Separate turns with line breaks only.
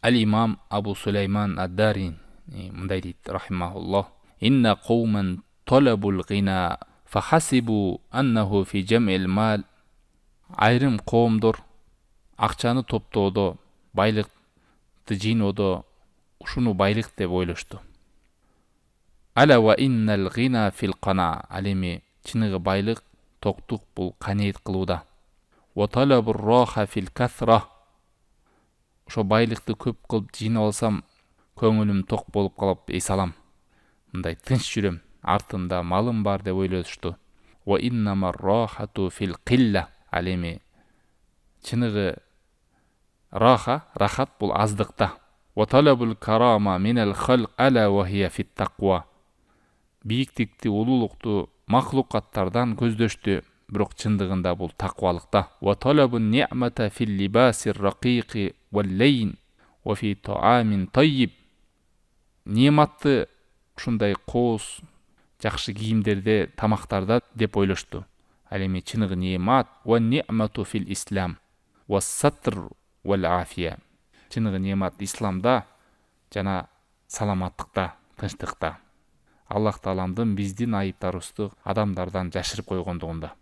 Ал-имам Абу Сулейман ад-Дарин мындай дейт, рахимахуллах: инна қауман талабул гина фахасибу аннаху фи джам'ил мал. Айрым коомдор акчаны топтоодо, байлыкты жыйноодо ушуну байлык деп ойлошту. Ала ва иннал гина фил кана. Ал эми чыныгы байлык, токтук бул канеет кылууда. Ва талабур раха фил касра. Ошо байлыкты көп кылып жыйнап алсам, көңүлүм ток болуп калып эс алам. Мындай тынч жүрөм, артымда малым бар деп ойлошту. Ва иннамар рахату фил килла. Ал эми чыныгы рахат бул аздыкта. Ва талабул карама минал халк ала ва хия фит тақва. Бийиктикти, улуулукту махлукаттардан көздөштү, бирок чындыгында бул таквалыкта. Ва талабун ни'мата фил либасир ракиqi вал лейн ва фи таамин тайиб. Нематты ушундай коос, жакшы кийимдерде, тамактарда деп ойлошту. Ал эми чыныгы немат ва ни'мату фил ислам ва сатр вал афия. Чыныгы немат исламда жана саламаттыкта, тынчтыкта. Аллах Тааламдын биздин айыптарыбызды адамдардан жашырып койгондугунда.